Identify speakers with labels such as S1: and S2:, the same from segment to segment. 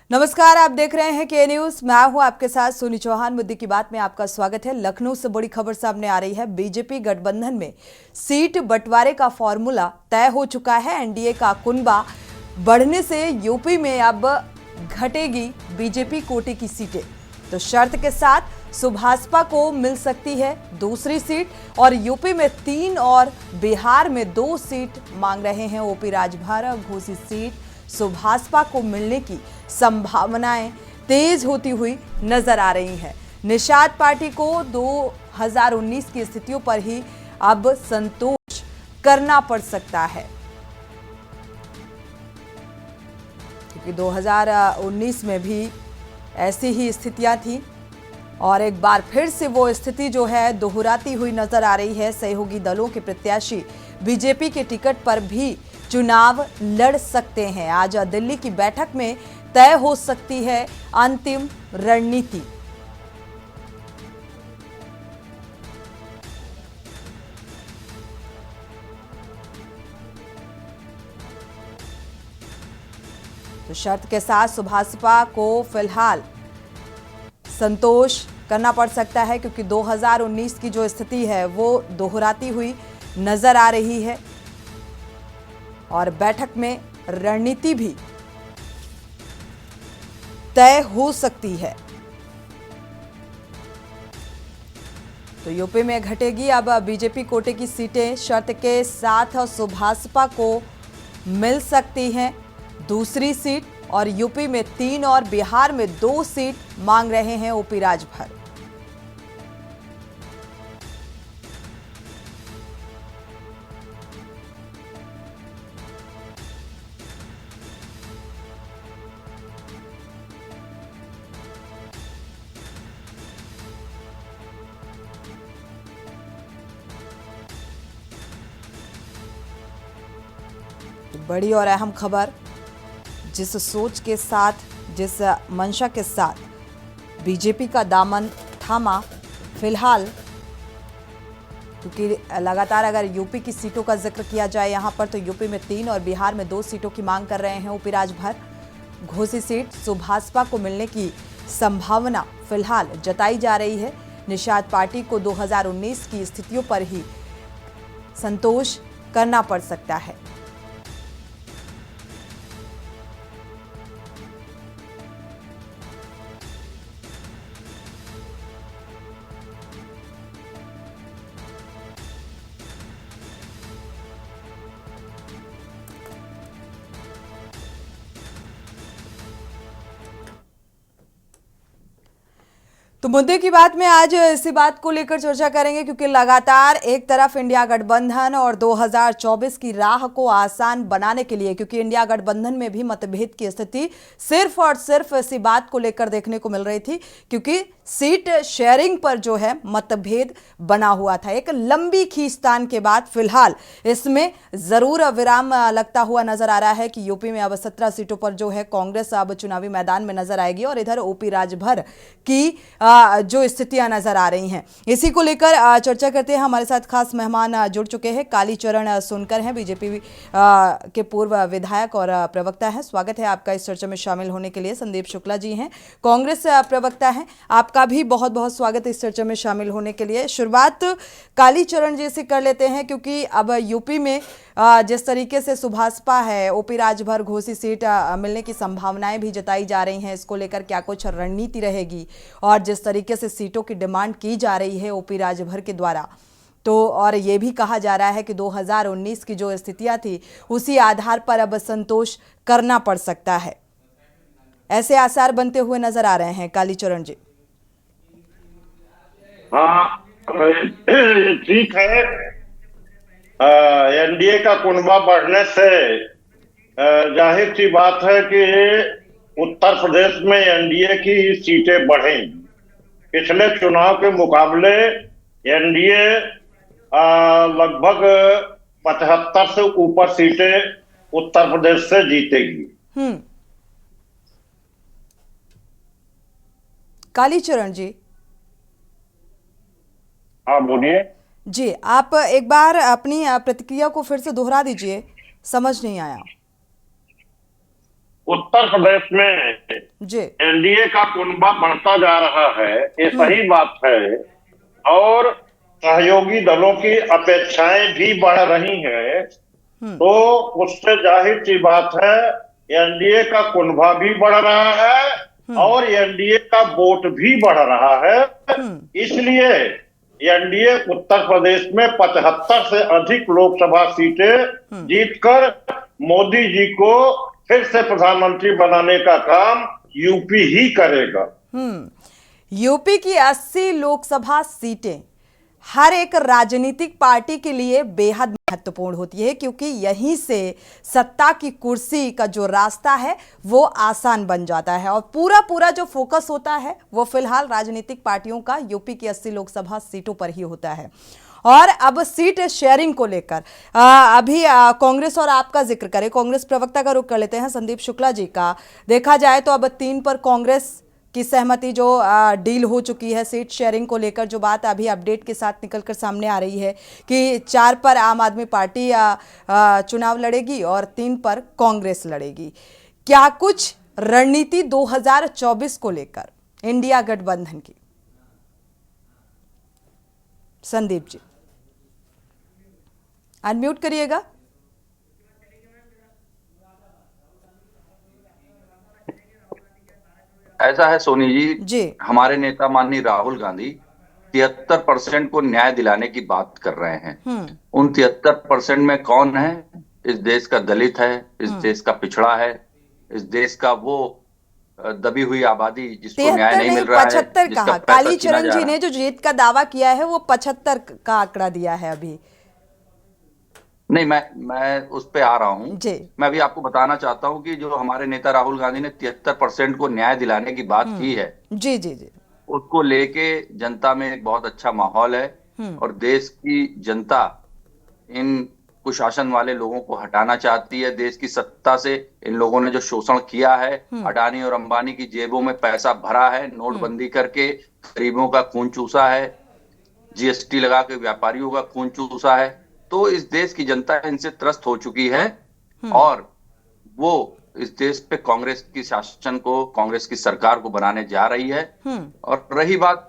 S1: नमस्कार, आप देख रहे हैं के न्यूज। मैं हूं आपके साथ सोनी चौहान। मुद्दे की बात में आपका स्वागत है। लखनऊ से बड़ी खबर सामने आ रही है। बीजेपी गठबंधन में सीट बंटवारे का फॉर्मूला तय हो चुका है। एनडीए का कुनबा बढ़ने से यूपी में अब घटेगी बीजेपी कोटे की सीटें। तो शर्त के साथ सुभाषपा को मिल सकती है दूसरी सीट और यूपी में 3 और बिहार में 2 सीट मांग रहे हैं ओपी राजभर। घोसी सीट सुभाषपा को मिलने की संभावनाएं तेज होती हुई नजर आ रही हैं। निषाद पार्टी को 2019 की स्थितियों पर ही अब संतोष करना पड़ सकता है, क्योंकि 2019 में भी ऐसी ही स्थितियां थी और एक बार फिर से वो स्थिति जो है दोहराती हुई नजर आ रही है। सहयोगी दलों के प्रत्याशी बीजेपी के टिकट पर भी चुनाव लड़ सकते हैं। आज दिल्ली की बैठक में तय हो सकती है अंतिम रणनीति। तो शर्त के साथ सुभाषपा को फिलहाल संतोष करना पड़ सकता है, क्योंकि 2019 की जो स्थिति है वो दोहराती हुई नजर आ रही है और बैठक में रणनीति भी तय हो सकती है। तो यूपी में घटेगी अब बीजेपी कोटे की सीटें। शर्त के साथ सुभाषपा को मिल सकती हैं दूसरी सीट और यूपी में 3 और बिहार में 2 सीट मांग रहे हैं ओपी राजभर। बड़ी और अहम खबर, जिस सोच के साथ, जिस मंशा के साथ बीजेपी का दामन थामा फिलहाल, क्योंकि लगातार अगर यूपी की सीटों का जिक्र किया जाए यहाँ पर, तो यूपी में 3 और बिहार में 2 सीटों की मांग कर रहे हैं ओपी राजभर। घोसी सीट सुभाषपा को मिलने की संभावना फिलहाल जताई जा रही है। निषाद पार्टी को 2019 की स्थितियों पर ही संतोष करना पड़ सकता है। तो मुद्दे की बात में आज इसी बात को लेकर चर्चा करेंगे, क्योंकि लगातार एक तरफ इंडिया गठबंधन और 2024 की राह को आसान बनाने के लिए, क्योंकि इंडिया गठबंधन में भी मतभेद की स्थिति सिर्फ और सिर्फ इसी बात को लेकर देखने को मिल रही थी, क्योंकि सीट शेयरिंग पर जो है मतभेद बना हुआ था। एक लंबी खींचतान के बाद फिलहाल इसमें जरूर विराम लगता हुआ नजर आ रहा है कि यूपी में अब 17 सीटों पर जो है कांग्रेस अब चुनावी मैदान में नजर आएगी और इधर ओपी राजभर की जो स्थितियां नजर आ रही हैं। इसी को लेकर चर्चा करते हैं। हमारे साथ खास मेहमान जुड़ चुके हैं। कालीचरण सोनकर हैं, बीजेपी के पूर्व विधायक और प्रवक्ता हैं। स्वागत है आपका इस चर्चा में शामिल होने के लिए। संदीप शुक्ला जी हैं, कांग्रेस प्रवक्ता हैं, आपका भी बहुत बहुत स्वागत है इस चर्चा में शामिल होने के लिए। शुरुआत कालीचरण जी से कर लेते हैं, क्योंकि अब यूपी में जिस तरीके से सुभाषपा है, ओपी राजभर घोसी सीट मिलने की संभावनाएं भी जताई जा रही हैं, इसको लेकर क्या कुछ रणनीति रहेगी, और जिस तरीके से सीटों की डिमांड की जा रही है ओपी राजभर के द्वारा, तो और ये भी कहा जा रहा है कि 2019 की जो स्थितियां थी उसी आधार पर अब संतोष करना पड़ सकता है, ऐसे आसार बनते हुए नजर आ रहे हैं। कालीचरण जी।
S2: हाँ, ठीक है। एनडीए का कुनबा बढ़ने से जाहिर सी बात है कि उत्तर प्रदेश में एनडीए की सीटें बढ़ेंगी। पिछले चुनाव के मुकाबले एनडीए लगभग 75 से ऊपर सीटें उत्तर प्रदेश से जीतेगी।
S1: कालीचरण जी।
S2: हाँ, बोलिए।
S1: जी, आप एक बार अपनी प्रतिक्रिया को फिर से दोहरा दीजिए, समझ नहीं आया।
S2: उत्तर प्रदेश में
S1: जी।
S2: एनडीए का कुनबा बढ़ता जा रहा है, ये सही बात है। और सहयोगी दलों की अपेक्षाएं भी बढ़ रही हैं, तो उससे जाहिर सी बात है एनडीए का कुनबा भी बढ़ रहा है और एनडीए का वोट भी बढ़ रहा है। इसलिए एनडीए उत्तर प्रदेश में 75 से अधिक लोकसभा सीटें जीतकर मोदी जी को फिर से प्रधानमंत्री बनाने का काम यूपी ही करेगा।
S1: यूपी की 80 लोकसभा सीटें हर एक राजनीतिक पार्टी के लिए बेहद महत्वपूर्ण होती है, क्योंकि यहीं से सत्ता की कुर्सी का जो रास्ता है वो आसान बन जाता है और पूरा जो फोकस होता है वो फिलहाल राजनीतिक पार्टियों का यूपी की 80 लोकसभा सीटों पर ही होता है। और अब सीट शेयरिंग को लेकर अभी कांग्रेस और आपका जिक्र करें, कांग्रेस प्रवक्ता का रुख कर लेते हैं संदीप शुक्ला जी का। देखा जाए तो अब 3 पर कांग्रेस की सहमति जो डील हो चुकी है सीट शेयरिंग को लेकर, जो बात अभी अपडेट के साथ निकलकर सामने आ रही है कि 4 पर आम आदमी पार्टी चुनाव लड़ेगी और 3 पर कांग्रेस लड़ेगी। क्या कुछ रणनीति 2024 को लेकर इंडिया गठबंधन की? संदीप जी अनम्यूट करिएगा।
S3: ऐसा है सोनी
S1: जी,
S3: हमारे नेता माननीय राहुल गांधी 73% को न्याय दिलाने की बात कर रहे हैं। उन 73% में कौन है? इस देश का दलित है, इस देश का पिछड़ा है, इस देश का वो दबी हुई आबादी जिसको न्याय नहीं मिल रहा है।
S1: 75 कहा कालीचरण जी ने जो जीत का दावा किया है वो 75 का आंकड़ा दिया है अभी।
S3: नहीं, मैं उस पे आ रहा हूँ
S1: जी।
S3: मैं अभी आपको बताना चाहता हूँ कि जो हमारे नेता राहुल गांधी ने 73% को न्याय दिलाने की बात की है,
S1: जी जी जी,
S3: उसको लेके जनता में एक बहुत अच्छा माहौल है और देश की जनता इन कुशासन वाले लोगों को हटाना चाहती है। देश की सत्ता से इन लोगों ने जो शोषण किया है, अडानी और अंबानी की जेबों में पैसा भरा है, नोटबंदी करके गरीबों का खून चूसा है, जीएसटी लगा के व्यापारियों का खून चूसा है, तो इस देश की जनता इनसे त्रस्त हो चुकी है और वो इस देश पे कांग्रेस की शासन को, कांग्रेस की सरकार को बनाने जा रही है। और रही बात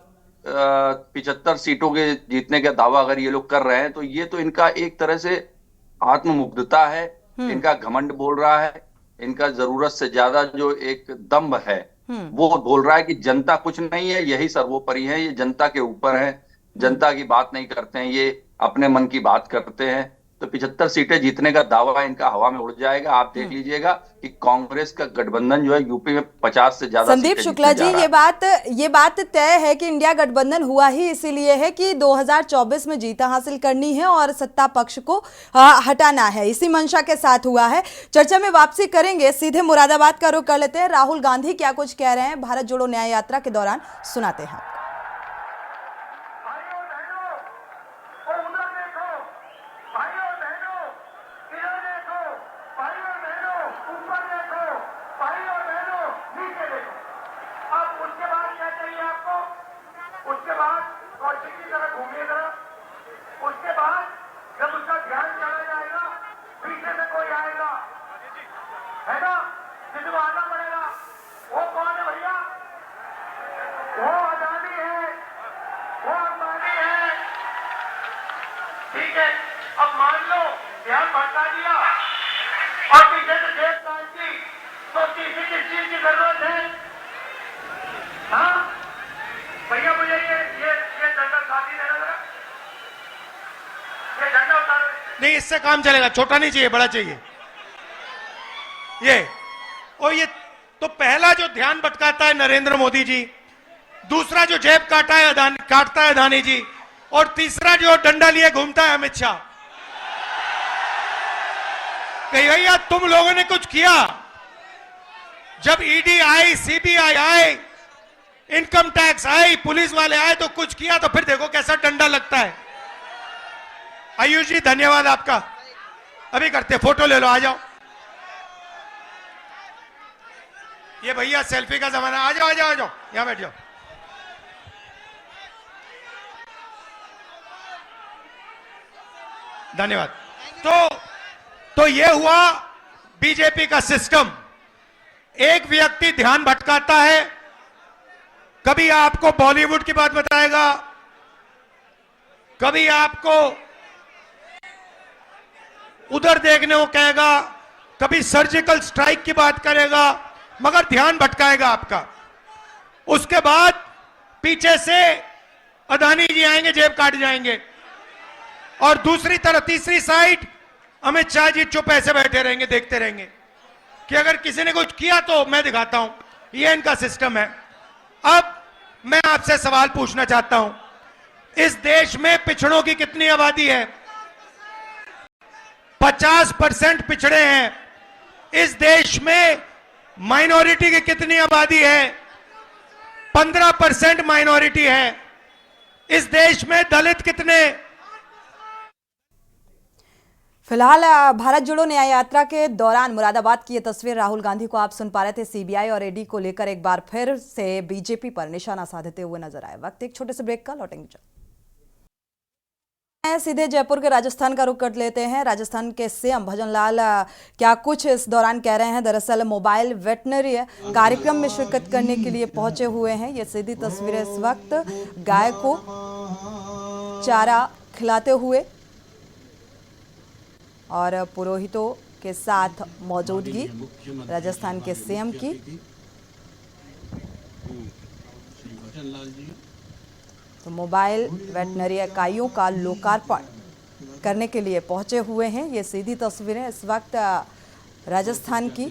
S3: 75 सीटों के जीतने का दावा अगर ये लोग कर रहे हैं, तो ये तो इनका एक तरह से आत्ममुग्धता है, इनका घमंड बोल रहा है, इनका जरूरत से ज्यादा जो एक दम्भ है वो बोल रहा है कि जनता कुछ नहीं है, यही सर्वोपरि है, ये जनता के ऊपर है, जनता की बात नहीं करते हैं, ये अपने मन की बात करते हैं। तो 75 सीटें जीतने का दावा इनका हवा में उड़ जाएगा। आप देख लीजिएगा कि कांग्रेस का गठबंधन जो है यूपी में 50 से ज्यादा।
S1: संदीप शुक्ला जी, ये बात तय है कि इंडिया गठबंधन हुआ ही इसीलिए है कि 2024 में जीत हासिल करनी है और सत्ता पक्ष को हटाना है, इसी मंशा के साथ हुआ है। चर्चा में वापसी करेंगे, सीधे मुरादाबाद का रुख कर लेते हैं। राहुल गांधी क्या कुछ कह रहे हैं भारत जोड़ो न्याय यात्रा के दौरान, सुनाते हैं।
S4: ठीक है, अब मान लो ध्यान भटका दिया और पीछे से जेब काट दी, तो किसी किस चीज की जरूरत है? हाँ भैया, मुझे ये डंडा खाली देना जरा, ये डंडा उतारो। नहीं, इससे काम चलेगा, छोटा नहीं चाहिए, बड़ा चाहिए ये। और ये तो पहला जो ध्यान भटकाता है नरेंद्र मोदी जी, दूसरा जो जेब काटता है अदानी जी, और तीसरा जो डंडा लिए घूमता है अमित शाह। कही भैया तुम लोगों ने कुछ किया? जब ED I, CBI I, income tax I, police वाले आए तो कुछ किया, तो फिर देखो कैसा डंडा लगता है। आयुष जी धन्यवाद आपका, अभी करते फोटो ले लो, आ जाओ। ये भैया सेल्फी का जमाना, आ जाओ आ जाओ आ जाओ, यहां बैठ जाओ। धन्यवाद। तो ये हुआ बीजेपी का सिस्टम। ध्यान भटकाता है, कभी आपको बॉलीवुड की बात बताएगा, कभी आपको उधर देखने को कहेगा, कभी सर्जिकल स्ट्राइक की बात करेगा, मगर ध्यान भटकाएगा आपका। उसके बाद पीछे से अदानी जी आएंगे, जेब काट जाएंगे, और दूसरी तरफ तीसरी साइड अमित शाह जी चुप ऐसे बैठे रहेंगे, देखते रहेंगे कि अगर किसी ने कुछ किया तो मैं दिखाता हूं। ये इनका सिस्टम है। अब मैं आपसे सवाल पूछना चाहता हूं, इस देश में पिछड़ों की कितनी आबादी है? 50% पिछड़े हैं। इस देश में माइनॉरिटी की कितनी आबादी है? 15% माइनॉरिटी है। इस देश में दलित कितने?
S1: फिलहाल भारत जोड़ो न्याय यात्रा के दौरान मुरादाबाद की ये तस्वीर राहुल गांधी को आप सुन पा रहे थे। सीबीआई और ईडी को लेकर एक बार फिर से बीजेपी पर निशाना साधते हुए नजर आए। वक्त एक छोटे से ब्रेक का, लौटेंगे सीधे जयपुर के राजस्थान का रुख कर लेते हैं। राजस्थान के सीएम भजनलाल क्या कुछ इस दौरान कह रहे हैं। दरअसल मोबाइल वेटनरी कार्यक्रम में शिरकत करने के लिए पहुंचे हुए हैं। ये सीधी तस्वीरें इस वक्त गाय को चारा खिलाते हुए और पुरोहितों के साथ मौजूदगी राजस्थान के सीएम की। तो मोबाइल वेटनरी इकाइयों का लोकार्पण करने के लिए पहुंचे हुए हैं। ये सीधी तस्वीरें इस वक्त राजस्थान की,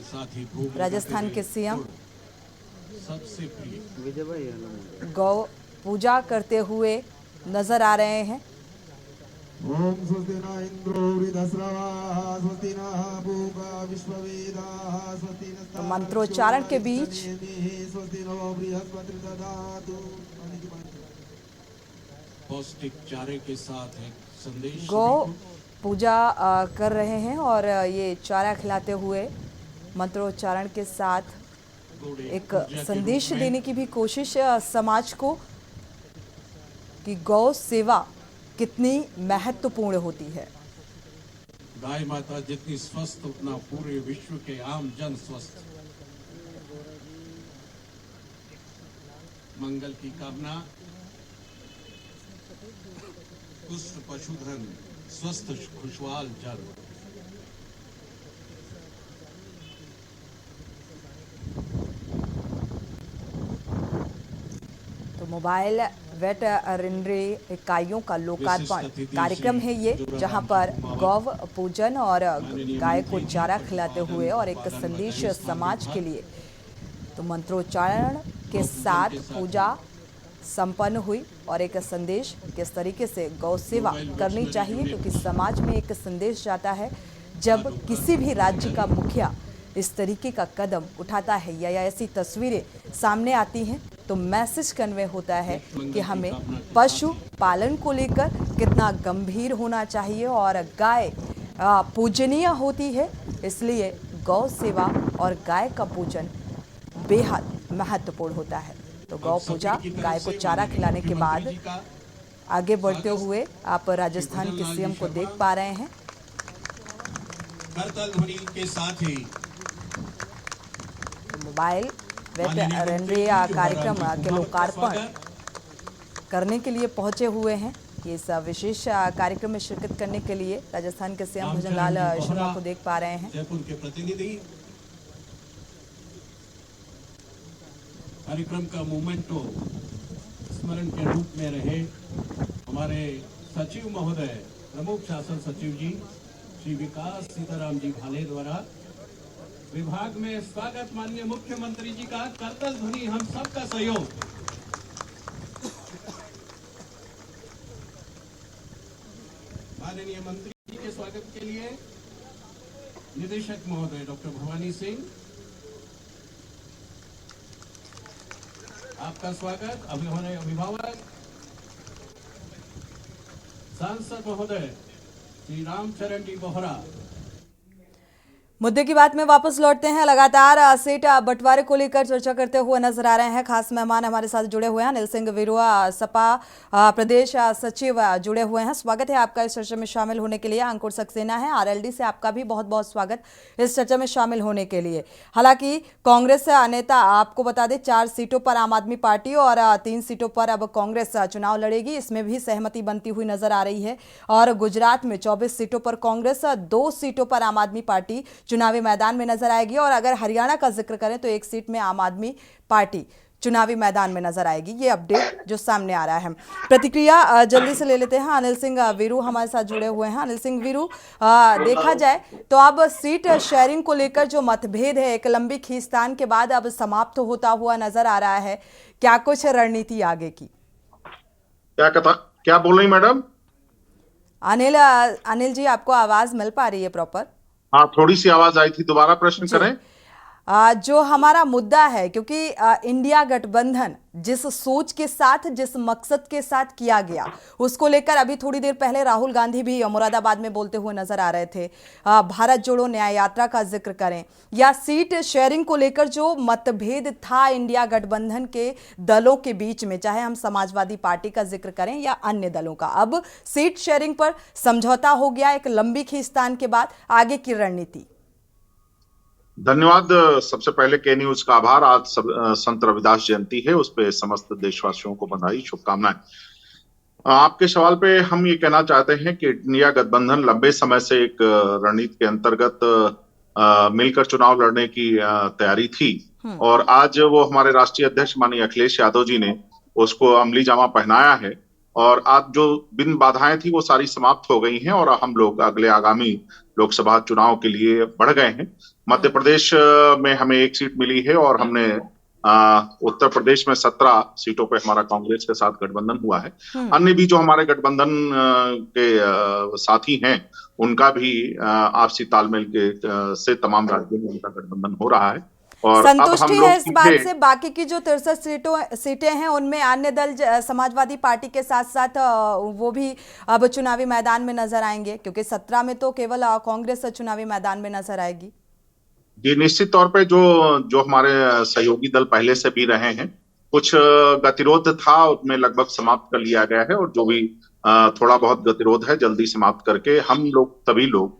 S1: राजस्थान के सीएम गौ पूजा करते हुए नजर आ रहे हैं। तो मंत्रोच्चारण के बीच
S5: पौष्टिक चारे के साथ एक संदेश
S1: गौ पूजा कर रहे हैं और ये चारा खिलाते हुए मंत्रोच्चारण के साथ एक संदेश देने की भी कोशिश समाज को कि गौ सेवा कितनी महत्वपूर्ण होती है।
S5: गाय माता जितनी स्वस्थ उतना पूरे विश्व के आम जन स्वस्थ। मंगल की कामना, पुष्ट पशुधन, स्वस्थ खुशहाल जल।
S1: तो मोबाइल वेटरनरी इकाइयों का लोकार्पण कार्यक्रम है ये, जहां पर गौ पूजन और गाय को चारा खिलाते हुए और एक संदेश समाज के लिए। तो मंत्रोच्चारण के साथ पूजा संपन्न हुई और एक संदेश किस तरीके से गौ सेवा करनी चाहिए, क्योंकि समाज में एक संदेश जाता है जब किसी भी राज्य का मुखिया इस तरीके का कदम उठाता है या ऐसी तस्वीरें सामने आती हैं तो मैसेज कन्वे होता है कि हमें पशु पालन को लेकर कितना गंभीर होना चाहिए और गाय पूजनीय होती है, इसलिए गौ सेवा और गाय का पूजन बेहद महत्वपूर्ण होता है। तो गौ पूजा, गाय को चारा खिलाने के बाद आगे बढ़ते हुए आप राजस्थान के सीएम को देख पा रहे हैं।
S5: करतल ध्वनि के साथ ही
S1: मोबाइल वेटरनरी कार्यक्रम के लोकार्पण करने के लिए पहुंचे हुए हैं। ये इस विशेष कार्यक्रम में शिरकत करने के लिए राजस्थान के सीएम भजनलाल शर्मा को देख पा रहे हैं।
S5: जयपुर के प्रतिनिधि कार्यक्रम का मोमेंटो स्मरण के रूप में रहे। हमारे सचिव महोदय, प्रमुख शासन सचिव जी श्री विकास सीताराम जी भाले द्वारा विभाग में स्वागत। माननीय मुख्यमंत्री जी का करतल ध्वनि, हम सबका सहयोग। माननीय मंत्री जी के स्वागत के लिए निदेशक महोदय डॉक्टर भवानी सिंह, आपका स्वागत। हमारे अभिभावक सांसद महोदय श्री रामचरण जी बोहरा।
S1: मुद्दे की बात में वापस लौटते हैं। लगातार सीट बंटवारे को लेकर चर्चा करते हुए नजर आ रहे हैं। खास मेहमान हमारे साथ जुड़े हुए हैं, अनिल सिंह वीरुआ, सपा प्रदेश सचिव जुड़े हुए हैं। स्वागत है आपका इस चर्चा में शामिल होने के लिए। अंकुर सक्सेना है आरएलडी से, आपका भी बहुत बहुत स्वागत इस चर्चा में शामिल होने के लिए। हालांकि कांग्रेस नेता, आपको बता दें, 4 सीटों पर आम आदमी पार्टी और 3 सीटों पर अब कांग्रेस चुनाव लड़ेगी। इसमें भी सहमति बनती हुई नजर आ रही है। और गुजरात में 24 सीटों पर कांग्रेस, 2 सीटों पर आम आदमी पार्टी चुनावी मैदान में नजर आएगी। और अगर हरियाणा का जिक्र करें तो 1 सीट में आम आदमी पार्टी चुनावी मैदान में नजर आएगी। ये अपडेट जो सामने आ रहा है। प्रतिक्रिया जल्दी से ले लेते हैं। अनिल सिंह वीरू हमारे साथ जुड़े हुए हैं। अनिल सिंह वीरू, देखा जाए तो अब सीट शेयरिंग को लेकर जो मतभेद है, एक लंबी खींचतान के बाद अब समाप्त होता हुआ नजर आ रहा है। क्या कुछ रणनीति आगे की?
S6: क्या बोल रही मैडम?
S1: अनिल जी, आपको आवाज मिल पा रही है प्रॉपर?
S6: हाँ, थोड़ी सी आवाज आई थी, दोबारा प्रश्न करें।
S1: जो हमारा मुद्दा है, क्योंकि इंडिया गठबंधन जिस सोच के साथ, जिस मकसद के साथ किया गया, उसको लेकर अभी थोड़ी देर पहले राहुल गांधी भी मुरादाबाद में बोलते हुए नजर आ रहे थे। भारत जोड़ो न्याय यात्रा का जिक्र करें या सीट शेयरिंग को लेकर जो मतभेद था इंडिया गठबंधन के दलों के बीच में, चाहे हम समाजवादी पार्टी का जिक्र करें या अन्य दलों का, अब सीट शेयरिंग पर समझौता हो गया एक लंबी खींचतान के बाद। आगे की रणनीति?
S6: धन्यवाद। सबसे पहले के न्यूज का आभार। आज संत रविदास जयंती है, उस पे समस्त देशवासियों को बधाई, शुभकामनाएं। आपके सवाल पे हम ये कहना चाहते हैं कि इंडिया गठबंधन लंबे समय से एक रणनीति के अंतर्गत मिलकर चुनाव लड़ने की तैयारी थी, और आज वो हमारे राष्ट्रीय अध्यक्ष माननीय अखिलेश यादव जी ने उसको अमली जामा पहनाया है। और आज जो बिन बाधाएं थी वो सारी समाप्त हो गई हैं, और हम लोग अगले आगामी लोकसभा चुनाव के लिए बढ़ गए हैं। मध्य प्रदेश में हमें 1 सीट मिली है, और हमने उत्तर प्रदेश में 17 सीटों पे हमारा कांग्रेस के साथ गठबंधन हुआ है। अन्य भी जो हमारे गठबंधन के साथी हैं, उनका भी आपसी तालमेल के से तमाम राज्यों में उनका गठबंधन हो रहा है। और
S1: संतुष्टि है इस बात से? बाकी की जो 63 सीटें हैं उनमें अन्य दल समाजवादी पार्टी के साथ साथ वो भी अब चुनावी मैदान में नजर आएंगे, क्योंकि 17 में तो केवल कांग्रेस चुनावी मैदान में नजर आएगी।
S6: जी, निश्चित तौर पे जो हमारे सहयोगी दल पहले से भी रहे हैं, कुछ गतिरोध था उसमें लगभग समाप्त कर लिया गया है, और जो भी थोड़ा बहुत गतिरोध है जल्दी समाप्त करके हम लोग सभी लोग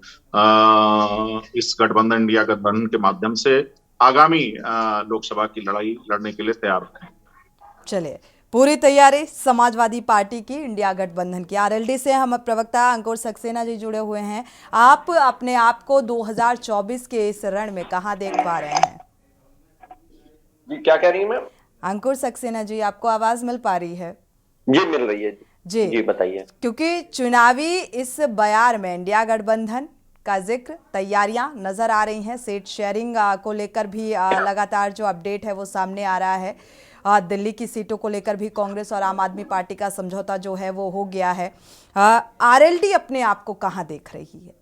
S6: इस गठबंधन, इंडिया गठबंधन के माध्यम से आगामी लोकसभा की लड़ाई लड़ने के लिए तैयार हैं।
S1: चलिए, पूरी तैयारी समाजवादी पार्टी की, इंडिया गठबंधन की। आरएलडी से हम प्रवक्ता अंकुर सक्सेना जी जुड़े हुए हैं। आप अपने आप को 2024 के इस रण में कहां देख पा रहे हैं?
S7: जी, क्या कह रही हैं मैम?
S1: अंकुर सक्सेना जी, आपको आवाज मिल पा रही है?
S7: जी, मिल रही है
S1: जी।
S7: जी बताइए।
S1: क्योंकि चुनावी इस बयार में इंडिया गठबंधन का जिक्र, तैयारियां नजर आ रही हैं। सीट शेयरिंग को लेकर भी लगातार जो अपडेट है वो सामने आ रहा है। दिल्ली की सीटों को लेकर भी कांग्रेस और आम आदमी पार्टी का समझौता जो है वो हो गया है। आरएलडी अपने आप को कहां देख रही है?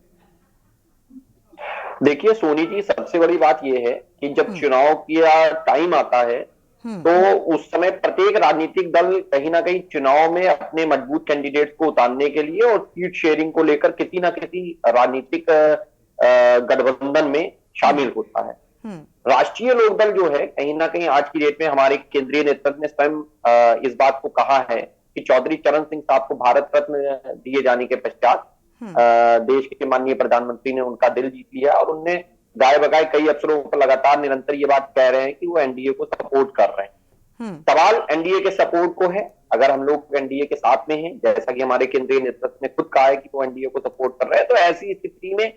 S7: देखिए सोनी जी, सबसे बड़ी बात यह है कि जब चुनाव की टाइम आता है तो उस समय प्रत्येक राजनीतिक दल कहीं ना कहीं चुनाव में अपने मजबूत कैंडिडेट्स को उतारने के लिए और सीट शेयरिंग को लेकर किसी ना किसी राजनीतिक गठबंधन में शामिल होता है। राष्ट्रीय लोकदल जो है, कहीं ना कहीं आज की डेट में हमारे केंद्रीय नेतृत्व ने स्वयं इस बात को कहा है कि चौधरी चरण सिंह साहब को भारत रत्न दिए जाने के पश्चात देश के माननीय प्रधानमंत्री ने उनका दिल जीत लिया, और उनने गाय बगाए कई अवसरों पर लगातार निरंतर ये बात कह रहे हैं कि वो एनडीए को सपोर्ट कर रहे हैं। सवाल एनडीए के सपोर्ट को है। अगर हम लोग एनडीए के साथ में हैं, जैसा कि हमारे केंद्रीय नेतृत्व ने खुद कहा है कि वो एनडीए को सपोर्ट कर रहे हैं, तो ऐसी स्थिति में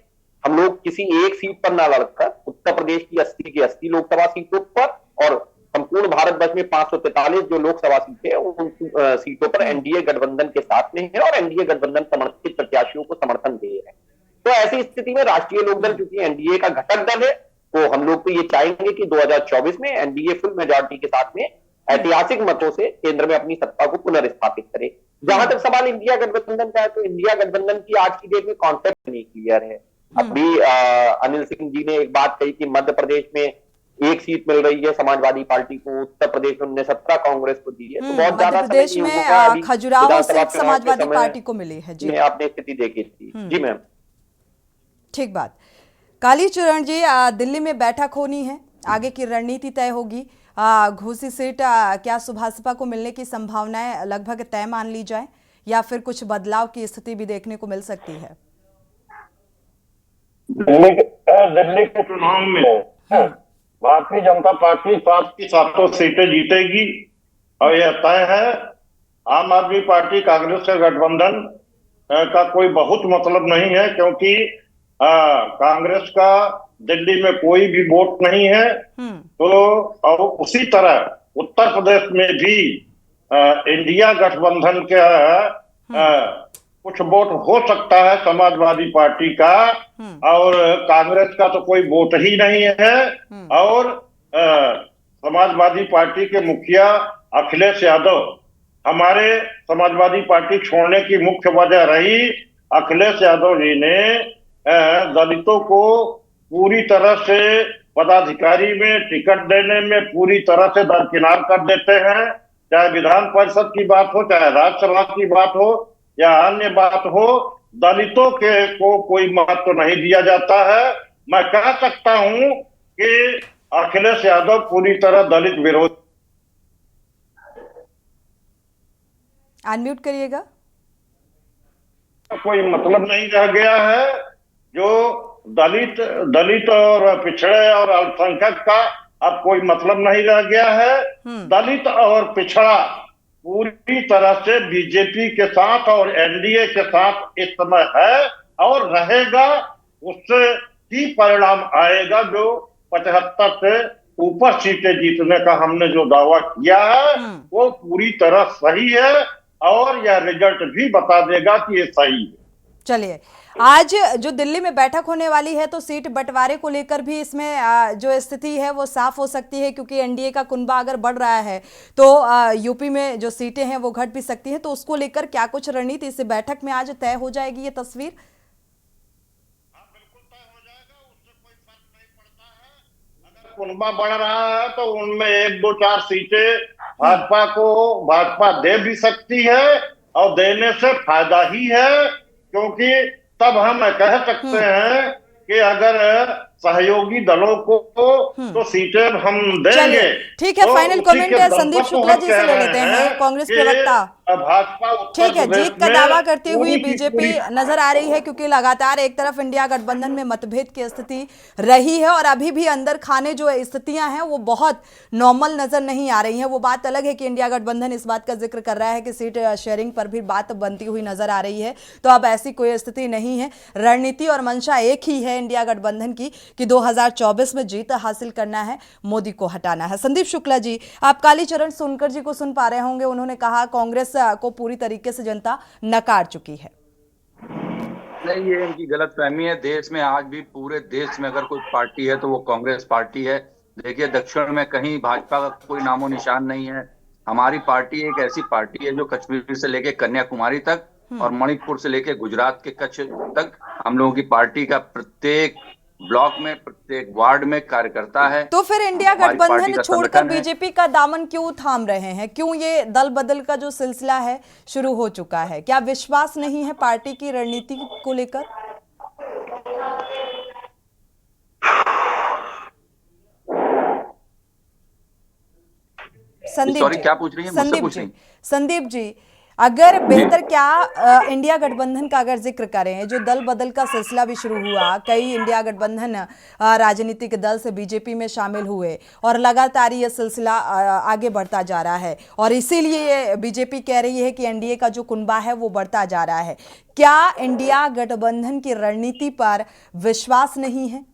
S7: हम लोग किसी एक सीट पर ना लड़कर उत्तर प्रदेश की 80 की 80 लोकसभा सीटों पर और संपूर्ण भारतवर्ष में 543 जो लोकसभा सीटें उन सीटों पर एनडीए गठबंधन के साथ में है और एनडीए गठबंधन समर्थित प्रत्याशियों को समर्थन दे रहे हैं। तो ऐसी स्थिति में राष्ट्रीय लोकदल चूंकि एनडीए का घटक दल है, तो हम लोग तो ये चाहेंगे कि 2024 में एनडीए फुल मेजॉरिटी के साथ में ऐतिहासिक मतों से केंद्र में अपनी सत्ता को पुनर्स्थापित करे। जहां तक सवाल इंडिया गठबंधन का है, तो इंडिया गठबंधन की आज की डेट में कॉन्सेप्ट नहीं क्लियर है। अभी अनिल सिंह जी ने एक बात कही कि मध्य प्रदेश में 1 सीट मिल रही है समाजवादी पार्टी को, उत्तर प्रदेश में उन्होंने 17 कांग्रेस को दी है, तो बहुत ज्यादा
S1: प्रदेश में खजुराहो सीट समाजवादी पार्टी को मिली है। जी,
S7: आपने स्थिति देखी थी। जी मैम,
S1: ठीक बात। कालीचरण जी, दिल्ली में बैठक होनी है, आगे की रणनीति तय होगी। घोसी सीट क्या सुभाषपा को मिलने की संभावनाएं लगभग तय मान ली जाए या फिर कुछ बदलाव की स्थिति भी देखने को मिल सकती है?
S2: दिल्ली के चुनाव में भारतीय जनता पार्टी 7 की 7 सीटें जीतेगी और यह तय है। आम आदमी पार्टी कांग्रेस से गठबंधन का कोई बहुत मतलब नहीं है, क्योंकि कांग्रेस का दिल्ली में कोई भी वोट नहीं है। तो और उसी तरह उत्तर प्रदेश में भी इंडिया गठबंधन का कुछ वोट हो सकता है समाजवादी पार्टी का, और कांग्रेस का तो कोई वोट ही नहीं है। और समाजवादी पार्टी के मुखिया अखिलेश यादव, हमारे समाजवादी पार्टी छोड़ने की मुख्य वजह रही, अखिलेश यादव जी ने दलितों को पूरी तरह से पदाधिकारी में टिकट देने में पूरी तरह से दरकिनार कर देते हैं। चाहे विधान परिषद की बात हो, चाहे राज्यसभा की बात हो या अन्य बात हो, दलितों के को कोई महत्व नहीं दिया जाता है। मैं कह सकता हूं कि अखिलेश यादव पूरी तरह दलित विरोधी।
S1: अनम्यूट करिएगा।
S2: कोई मतलब नहीं रह गया है। जो दलित और पिछड़े और अल्पसंख्यक का अब कोई मतलब नहीं रह गया है। दलित और पिछड़ा पूरी तरह से बीजेपी के साथ और एनडीए के साथ इस समय है और रहेगा। उससे ही परिणाम आएगा जो 75 से ऊपर सीटें जीतने का हमने जो दावा किया है वो पूरी तरह सही है, और यह रिजल्ट भी बता देगा कि ये सही है।
S1: चलिए, आज जो दिल्ली में बैठक होने वाली है तो सीट बंटवारे को लेकर भी इसमें जो स्थिति है वो साफ हो सकती है, क्योंकि एनडीए का कुनबा अगर बढ़ रहा है तो यूपी में जो सीटें हैं वो घट भी सकती हैं। तो उसको लेकर क्या कुछ रणनीति इस बैठक में आज तय हो जाएगी ये तस्वीर?
S2: बिल्कुल तय हो जाएगा, उससे कोई फर्क नहीं पड़ता है। अगर कुनबा बढ़ रहा है तो उनमें 1, 2, 4 सीटें भाजपा दे भी सकती है, और देने से फायदा ही है, क्योंकि तब हम कह सकते हैं कि अगर सहयोगी दलों को तो सीटें हम देंगे।
S1: ठीक है,
S2: तो
S1: फाइनल कमेंट संदीप शुक्ला जी से ले लेते हैं, कांग्रेस प्रवक्ता।
S2: भाजपा
S1: ठीक है, जीत का दावा करती हुई बीजेपी नजर आ रही है, क्योंकि लगातार एक तरफ इंडिया गठबंधन में मतभेद की स्थिति रही है और अभी भी अंदर खाने जो स्थितियां हैं वो बहुत नॉर्मल नजर नहीं आ रही हैं। वो बात अलग है कि इंडिया गठबंधन इस बात का जिक्र कर रहा है कि सीट शेयरिंग पर भी बात बनती हुई नजर आ रही है। तो अब ऐसी कोई स्थिति नहीं है, रणनीति और मंशा एक ही है इंडिया गठबंधन की कि 2024 में जीत हासिल करना है, मोदी को हटाना है। संदीप शुक्ला जी, आप कालीचरण सोनकर जी को सुन पा रहे होंगे, उन्होंने कहा कांग्रेस को पूरी तरीके से जनता नकार चुकी है।
S3: नहीं, ये इनकी गलतफहमी है। देश में आज भी पूरे देश में अगर कोई पार्टी है तो वो कांग्रेस पार्टी है। देखिए, दक्षिण में कहीं भाजपा का कोई नामो निशान नहीं है। हमारी पार्टी एक ऐसी पार्टी है जो कश्मीर से लेके कन्याकुमारी तक और मणिपुर से लेके गुजरात के कच्छ तक हम लोगों की पार्टी का प्रत्येक ब्लॉक में, प्रत्येक वार्ड में कार्यकर्ता है।
S1: तो फिर इंडिया गठबंधन छोड़कर बीजेपी का दामन क्यों थाम रहे हैं? क्यों ये दल बदल का जो सिलसिला है शुरू हो चुका है? क्या विश्वास नहीं है पार्टी की रणनीति को लेकर? संदीप जी, अगर बेहतर क्या इंडिया गठबंधन का अगर जिक्र करें, जो दल बदल का सिलसिला भी शुरू हुआ, कई इंडिया गठबंधन राजनीतिक दल से बीजेपी में शामिल हुए और लगातार ये सिलसिला आगे बढ़ता जा रहा है, और इसीलिए बीजेपी कह रही है कि एनडीए का जो कुनबा है वो बढ़ता जा रहा है। क्या इंडिया गठबंधन की रणनीति पर विश्वास नहीं है?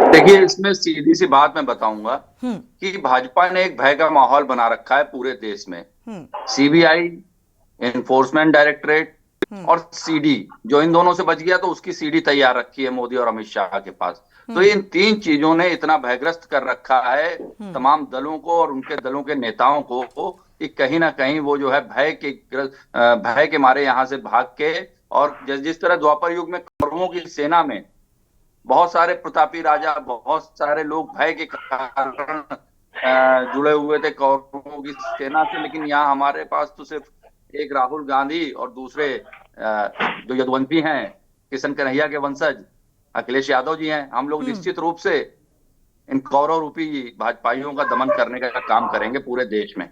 S3: देखिए, इसमें सीधी सी बात मैं बताऊंगा कि भाजपा ने एक भय का माहौल बना रखा है पूरे देश में। सीबीआई, एनफोर्समेंट डायरेक्टरेट और सीडी, जो इन दोनों से बच गया तो उसकी सीडी तैयार रखी है मोदी और अमित शाह के पास। तो इन 3 चीजों ने इतना भयग्रस्त कर रखा है तमाम दलों को और उनके दलों के नेताओं को कि कहीं ना कहीं वो जो है भय के मारे यहां से भाग के, और जिस तरह द्वापर युग में कौरवों की सेना में बहुत सारे प्रतापी राजा, बहुत सारे लोग भय के कारण जुड़े हुए थे कौरवों की सेना से, लेकिन यहाँ हमारे पास तो सिर्फ एक राहुल गांधी और दूसरे जो यदुवंशी हैं, किशन कन्हैया के वंशज, अखिलेश यादव जी हैं। हम लोग निश्चित रूप से इन कौरव रूपी भाजपाइयों का दमन करने का काम करेंगे पूरे देश में।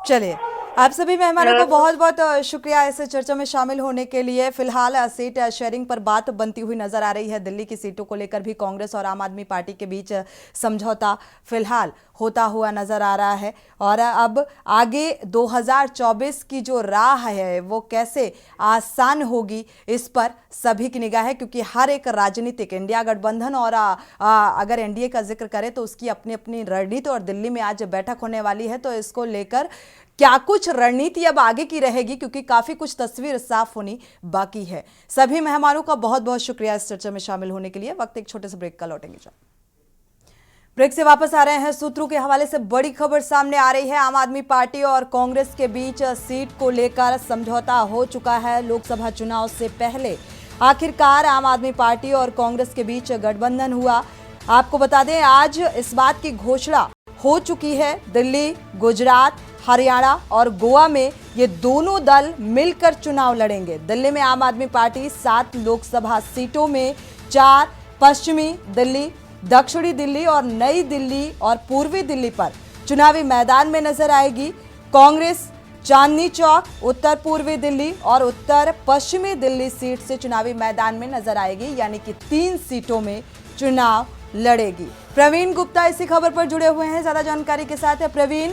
S1: चलिए, आप सभी मेहमानों को बहुत बहुत शुक्रिया इस चर्चा में शामिल होने के लिए। फिलहाल सीट शेयरिंग पर बात बनती हुई नजर आ रही है। दिल्ली की सीटों को लेकर भी कांग्रेस और आम आदमी पार्टी के बीच समझौता फिलहाल होता हुआ नजर आ रहा है। और अब आगे 2024 की जो राह है वो कैसे आसान होगी, इस पर सभी की निगाह है, क्योंकि हर एक राजनीतिक इंडिया गठबंधन और अगर एनडीए का जिक्र करें तो उसकी अपनी अपनी रणनीति, और दिल्ली में आज बैठक होने वाली है तो इसको लेकर क्या कुछ रणनीति अब आगे की रहेगी, क्योंकि काफी कुछ तस्वीर साफ होनी बाकी है। सभी मेहमानों का बहुत बहुत शुक्रिया इस चर्चा में शामिल होने के लिए। वक्त एक छोटे से ब्रेक का, लौटेंगे जब ब्रेक से वापस आ रहे हैं। सूत्रों के हवाले से बड़ी खबर सामने आ रही है। आम आदमी पार्टी और कांग्रेस के बीच सीट को लेकर समझौता हो चुका है। लोकसभा चुनाव से पहले आखिरकार आम आदमी पार्टी और कांग्रेस के बीच गठबंधन हुआ। आपको बता दें, आज इस बात की घोषणा हो चुकी है। दिल्ली, गुजरात, हरियाणा और गोवा में ये दोनों दल मिलकर चुनाव लड़ेंगे। दिल्ली में आम आदमी पार्टी 7 लोकसभा सीटों में 4 पश्चिमी दिल्ली, दक्षिणी दिल्ली और नई दिल्ली और पूर्वी दिल्ली पर चुनावी मैदान में नजर आएगी। कांग्रेस चांदनी चौक, उत्तर पूर्वी दिल्ली और उत्तर पश्चिमी दिल्ली सीट से चुनावी मैदान में नजर आएगी, यानी कि 3 सीटों में चुनाव लड़ेगी। प्रवीण गुप्ता इसी खबर पर जुड़े हुए हैं ज्यादा जानकारी के साथ। प्रवीण,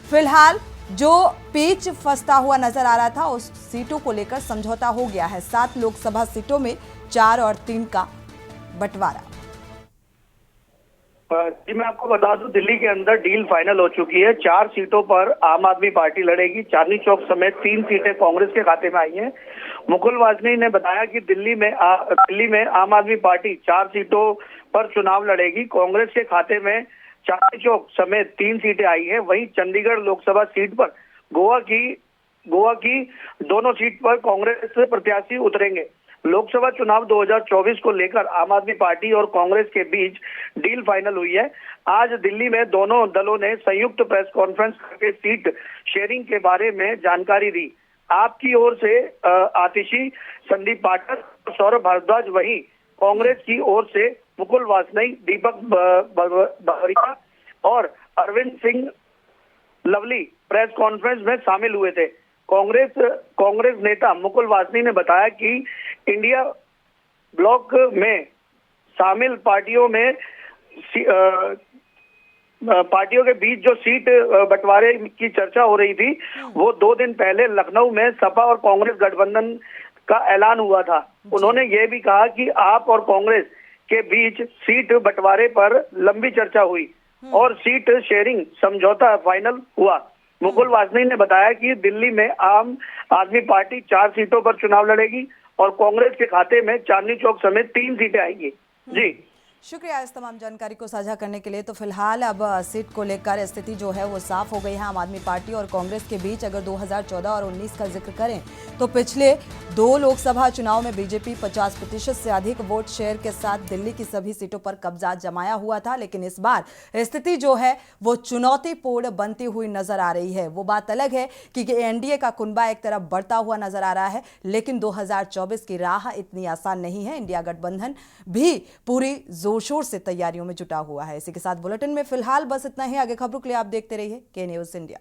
S1: फिलहाल जो पेच फंसता हुआ नजर आ रहा था उस सीटों को लेकर समझौता हो गया है। 7 लोकसभा सीटों में 4 और 3 का बंटवारा।
S8: जी, मैं आपको बता दूं, दिल्ली के अंदर डील फाइनल हो चुकी है। 4 सीटों पर आम आदमी पार्टी लड़ेगी। चांदनी चौक समेत 3 सीटें कांग्रेस के खाते में आई हैं। मुकुल वासनिक ने बताया कि दिल्ली में आम आदमी पार्टी 4 सीटों पर चुनाव लड़ेगी। कांग्रेस के खाते में चांदनी चौक समेत 3 सीटें आई हैं। वहीं चंडीगढ़ लोकसभा सीट पर गोवा की दोनों सीट पर कांग्रेस प्रत्याशी उतरेंगे। लोकसभा चुनाव 2024 को लेकर आम आदमी पार्टी और कांग्रेस के बीच डील फाइनल हुई है। आज दिल्ली में दोनों दलों ने संयुक्त प्रेस कॉन्फ्रेंस करके सीट शेयरिंग के बारे में जानकारी दी। आपकी ओर से आतिशी, संदीप पाठक, सौरभ भारद्वाज, वहीं कांग्रेस की ओर से मुकुल वासनिक, दीपक बावरिया और अरविंद सिंह लवली प्रेस कॉन्फ्रेंस में शामिल हुए थे। कांग्रेस नेता मुकुल वासनिक ने बताया कि इंडिया ब्लॉक में शामिल पार्टियों के बीच जो सीट बंटवारे की चर्चा हो रही थी, वो 2 दिन पहले लखनऊ में सपा और कांग्रेस गठबंधन का ऐलान हुआ था। उन्होंने ये भी कहा कि आप और कांग्रेस के बीच सीट बंटवारे पर लंबी चर्चा हुई और सीट शेयरिंग समझौता फाइनल हुआ। मुकुल वासनिक ने बताया कि दिल्ली में आम आदमी पार्टी 4 सीटों पर चुनाव लड़ेगी और कांग्रेस के खाते में चांदनी चौक समेत 3 सीटें आएंगी। जी,
S1: शुक्रिया इस तमाम जानकारी को साझा करने के लिए। तो फिलहाल अब सीट को लेकर स्थिति जो है वो साफ हो गई है आम आदमी पार्टी और कांग्रेस के बीच। अगर 2014 और 19 का जिक्र करें तो पिछले 2 लोकसभा चुनाव में बीजेपी 50% से अधिक वोट शेयर के साथ दिल्ली की सभी सीटों पर कब्जा जमाया हुआ था, लेकिन इस बार स्थिति जो है वो चुनौतीपूर्ण बनती हुई नजर आ रही है। वो बात अलग है कि एनडीए का कुनबा एक तरफ बढ़ता हुआ नजर आ रहा है, लेकिन 2024 की राह इतनी आसान नहीं है। इंडिया गठबंधन भी पूरी जोर से तैयारियों में जुटा हुआ है। इसी के साथ बुलेटिन में फिलहाल बस इतना ही। आगे खबरों के लिए आप देखते रहिए के न्यूज़ इंडिया।